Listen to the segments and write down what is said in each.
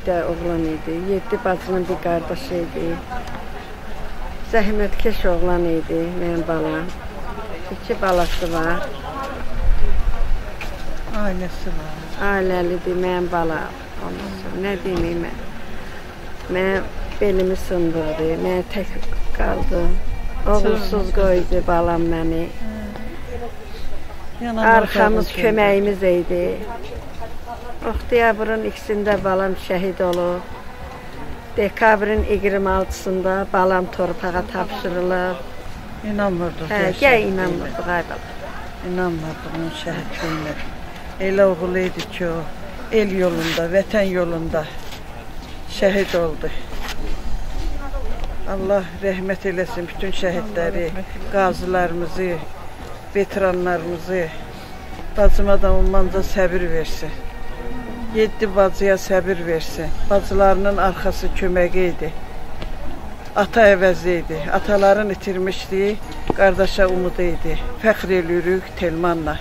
Oğlan idi, 7 bacının bir qardaşı idi. Zəhmətkeş oğlan idi mənim balam. 2 balası var. Ailəsi var. Ailəlidir mənim balam. Nə deyim mən? Mən belimi sındırdı, mən tək qaldım. Oğulsuz qoydu balam məni. Arxamız, köməyimiz idi. Oktyabrın 2-sində balam şəhid olub. Dekabrın 26-sında balam torpağa tapşırılıb. İnanmırdıq. İnanmırdıq, ay bala. İnanmırdıq onun şəhidliyinə. Elə oğul idi ki, o el yolunda, vətən yolunda şəhid oldu. Allah rəhmət eləsin bütün şəhidləri, qazilərimizi, veteranlarımızı, bacıma da onlarca səbir versin. 7 bacıya səbir versin. Bacılarının arxası köməyi idi. Ata əvəzi idi. Ataların itirmişdi, qardaşa umudu idi. Fəxr eləyirik Telmanla.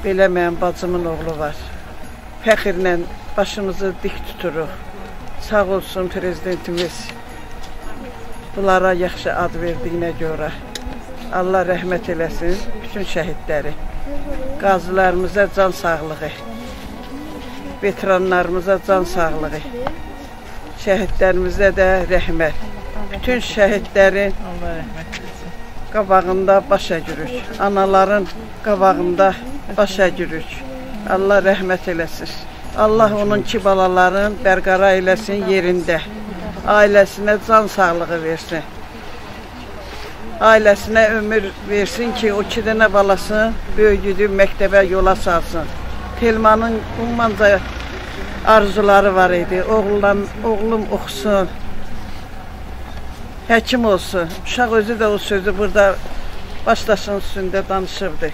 Belə mənim bacımın oğlu var. Fəxrlə başımızı dik tuturuq. Sağ olsun prezidentimiz. Bunlara yaxşı ad verdiyinə görə. Allah rəhmət eləsin bütün şəhidləri. Qazilərimizə can sağlığı. Veteranlarımıza can sağlığı, şəhidlərimizə də rəhmət. Bütün şəhidlərin qabağında baş əyirük, anaların qabağında baş əyirük. Allah rəhmət eləsin. Allah onun ki balaların bərqərar eləsin yerində. Ailəsinə can sağlığı versin. Ailəsinə ömür versin ki, o 2 dənə balasını böyüdüb məktəbə yola salsın. Telmanın ummanca arzuları var idi. Oğlum oxusun, həkim olsun. Uşaq özü də o sözü burada başdaşının üstündə danışırdı.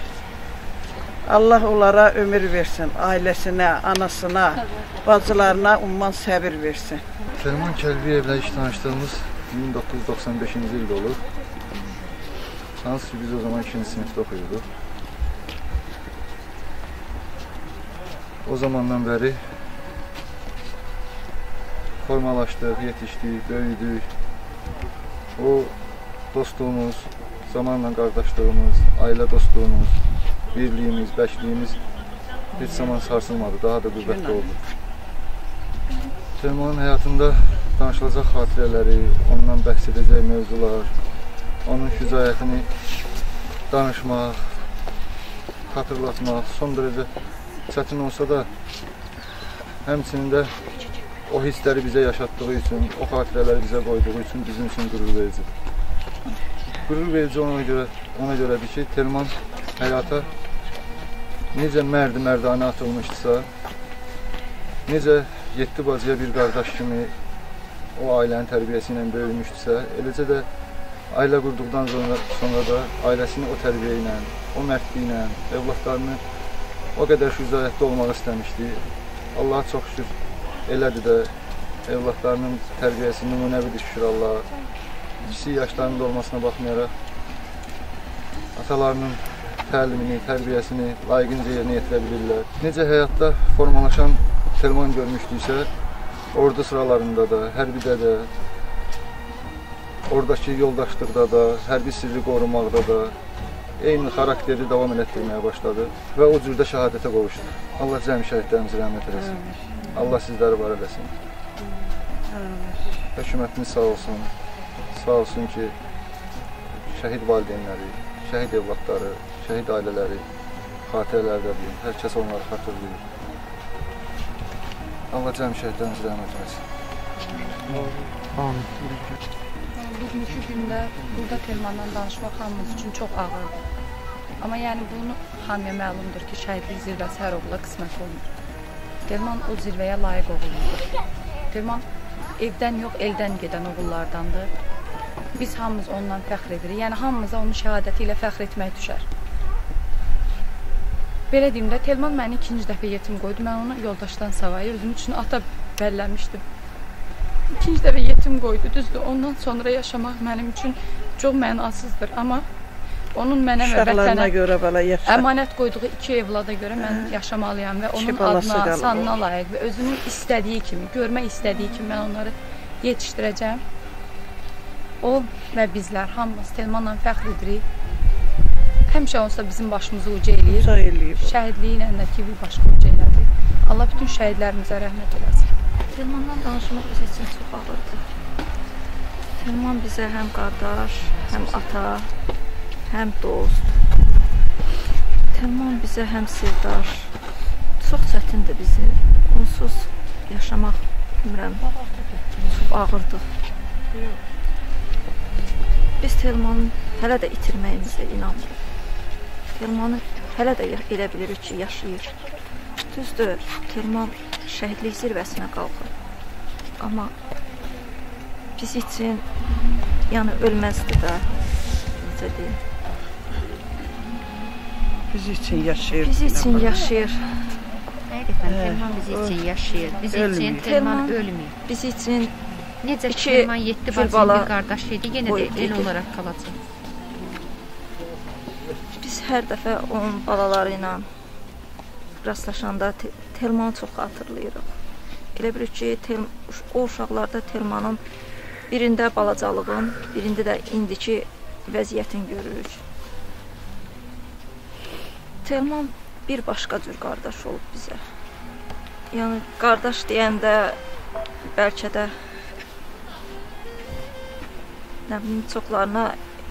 Allah onlara ömür versin, ailəsinə, anasına, bacılarına umman səbir versin. Telman Kəlbiyevlə iş tanışdığımız 1995-ci ildə olur. Hansı ki biz o zaman 2-ci sinifdə oxuyurduq. O zamandan bəri formalaşdıq, yetişdik, böyüdük. O dostluğumuz, zamanla qardaşlığımız, ailə dostluğumuz, birliyimiz, bəşliyimiz heç zaman sarsılmadı, daha da qüvvətli oldu. Telmanın həyatında danışılacaq xatirələri, ondan bəhs edəcək mövzular, onun şücaətini danışmaq, xatırlatmaq son dərəcə çətin olsa da, həmçinin də o hissləri bizə yaşatdığı üçün, o xatirələri bizə qoyduğu üçün bizim üçün qürur vericidir. Qürur verici ona görədir ki, Telman həyata necə mərdanə atılmışdısa, necə 7 bacıya bir qardaş kimi o ailənin tərbiyəsi ilə böyümüşdüsə, eləcə də ailə qurduqdan sonra da ailəsini o tərbiyə ilə, o mərdliyi ilə, övladlarını o qədər şücaətli olmaq istəmişdi. Allaha çox şükür, elədir də evlatlarının tərbiyəsi nümunəvidir şükür Allaha. Kiçik yaşlarında olmasına baxmayaraq atalarının təlimini, tərbiyəsini layiqincə yerinə yetirə bilirlər. Necə həyatda formalaşan Telman görmüşdüksə, ordu sıralarında da, hərbidə də, oradakı yoldaşlıqda da, hərbi sirri qorumaqda da eyni xarakteri davam etdirməyə başladı və o cürdə şəhadətə qovuşdu. Allah cəmi şəhidlərimizi rəhmət eləsin. Allah sizləri var eləsin. Hökumətimiz sağ olsun. Sağ olsun ki, şəhid valideynləri, şəhid evlatları, şəhid ailələri xatirələrdədir. Hər kəs onları xatırlayır. Allah cəmi şəhidlərimizi rəhmət eləsin. Amin. Bugünkü gündə burada Telmandan danışmaq hamımız üçün çox ağırdır. Amma yəni bunu hamıya məlumdur ki, şəhidlik zirvəsi hər oğula qismət olmur. Telman o zirvəyə layiq oğulludur. Telman evdən yox, eldən gedən oğullardandır. Biz hamımız ondan fəxr edirik. Yəni hamımıza onun şəhadəti ilə fəxr etmək düşər. Belə deyim də, Telman məni ikinci dəfə yetim qoydu. Mən onu yoldaşdan savayı özüm üçün ata bəlləmişdim. İkinci dəfə yetim qoydu, düzdür. Ondan sonra yaşamaq mənim üçün çox mənasızdır. Amma onun mənə və vətənə əmanət qoyduğu 2 evlada görə mən yaşamalıyam və onun adına, sanına layiq və özünün istədiyi kimi, görmək istədiyi kimi mən onları yetişdirəcəm. O və bizlər hamımız Telmanla fəxr edirik. Həmişə olsa bizim başımızı uca eləyir. Şəhidliyi ilə də ki, bir başqa uca elədi. Allah bütün şəhidlərimizə rəhmət eləsin. Telmandan danışmaq biz üçün çox ağırdır. Telman bizə həm qardaş, həm ata, həm dost. Telman bizə həm sirdaş. Çox çətindir bizi. Onsuz yaşamaq bilmirəm. Çox ağırdır. Biz Telmanı hələ də itirməyimizə inanmırıq. Telmanı hələ də elə bilirik ki, yaşayır. Düzdür, Telman şəhidlik zirvəsinə qalxır. Amma biz üçün, yəni ölməzdir də, necə deyim. Biz üçün yaşayır. Biz üçün yaşayır. Həqiqətən Telman biz üçün yaşayır. Biz üçün Telman ölmür. Biz üçün necə ki, Telman 7 bacı bir qardaş idi, yenə də el olaraq qalacaq. Biz hər dəfə onun balaları ilə rastlaşanda Telmanı çox xatırlayırıq. Elə bilir ki, o uşaqlarda Telmanın birində balacalığın, birində də indiki vəziyyətini görürük. Telman bir başqa cür qardaş olub bizə. Yəni, qardaş deyəndə bəlkə də nə bilim, çoxlarına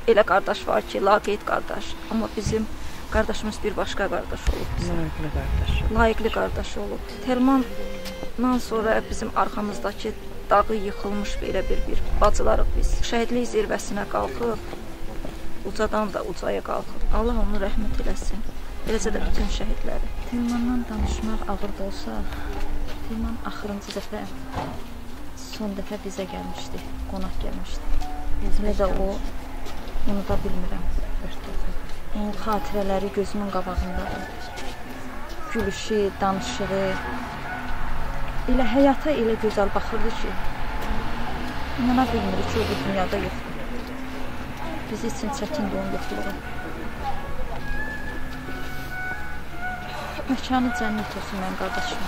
elə qardaş var ki, laqeyd qardaş. Amma bizim qardaşımız bir başqa qardaş olub bizə. Layiqli qardaş olub. Layiqli qardaş olub. Telmandan sonra bizim arxamızdakı dağı yıxılmış belə bir bacılarıq biz. Şəhidlik zirvəsinə qalxıb, ucadan da ucaya qalxıb. Allah onu rəhmət eləsin. Eləcə də bütün şəhidləri. Telmandan danışmaq ağır da olsa, Telman axırıncı dəfə, son dəfə bizə gəlmişdi, qonaq gəlmişdi. Elə də o, unuda bilmirəm. Onun xatirələri gözümün qabağındadır. Gülüşü, danışığı, elə həyata elə gözəl baxırdı ki, inana bilmirik ki, o bu dünyada yoxdur. Biz üçün çəkindir onun yoxluğu. Məkanı cənnət olsun mənim qardaşım.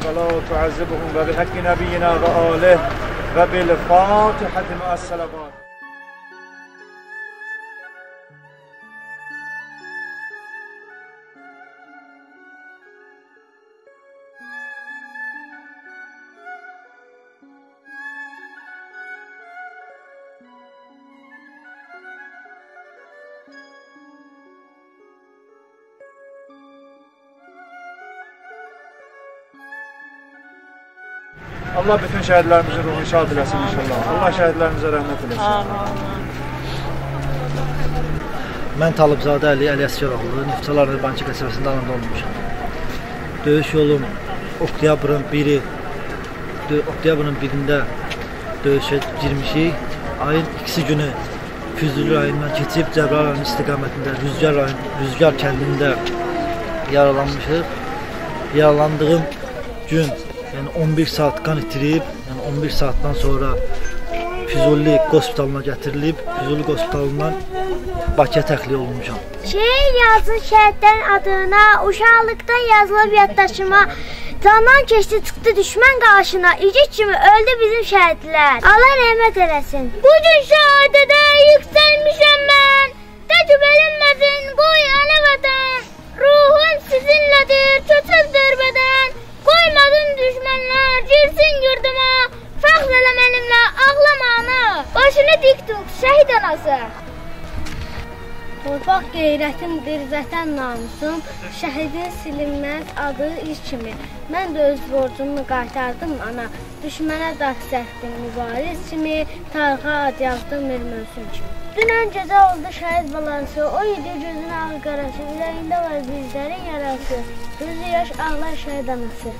ولا تعذبهم وبحق نبينا وآله وبالفاتحة مع الصلوات. Allah bütün şəhidlərimizin ruhunu şad eləsin inşallah. Allah şəhidlərimizə rəhmət eləsin. Mən Talıbzadə Əli Əsgəroğlu, Neftçalar Banki qəsəbəsində anadan olmuşam. Döyüş yolum oktyabrın 1-də döyüşə girmişik. Ayın 2-si günü Füzuli rayonundan keçib Cəbrayıl rayonu istiqamətində Rüzgar kəndində yaralanmışıq. Yaralandığım gün, yəni 11 saat qan itirib, yəni 11 saatdan sonra Füzuli hospitalına gətirilib, Füzuli hospitalından Bakıya təxliyə olunmuşam. Şehir yazın şəhidlərin adına, uşaqlıqdan yazılıb yaddaşıma, candan keçdi çıxdı düşmən qarşına, İgid kimi öldü bizim şəhidlər. Allah rəhmət eləsin. Bugün şəhadədə yüksəlmişəm mən, təcrüb eləməsin qoy ana vətən. Ruhum sizinlədir, köçüb dörbədən, qoymadın düşmənlər, girsin yurduma, fəxr elə mənimlə ağlama ana. Başını dik tut, şəhid anası. Torpaq qeyrətimdir, vətən namusum, şəhidin silinməz adı iz kimi. Mən də öz borcumu qaytardım ana, düşmənə daş səkdim mübariz kimi, tarixa ad yazdım bir mövsüm kimi. Dünən gecə oldu şəhid balansı, o idi gözün ağ qarası, ürəyində var bizlərin yarası, gözü yaş ağlar şəhid anası.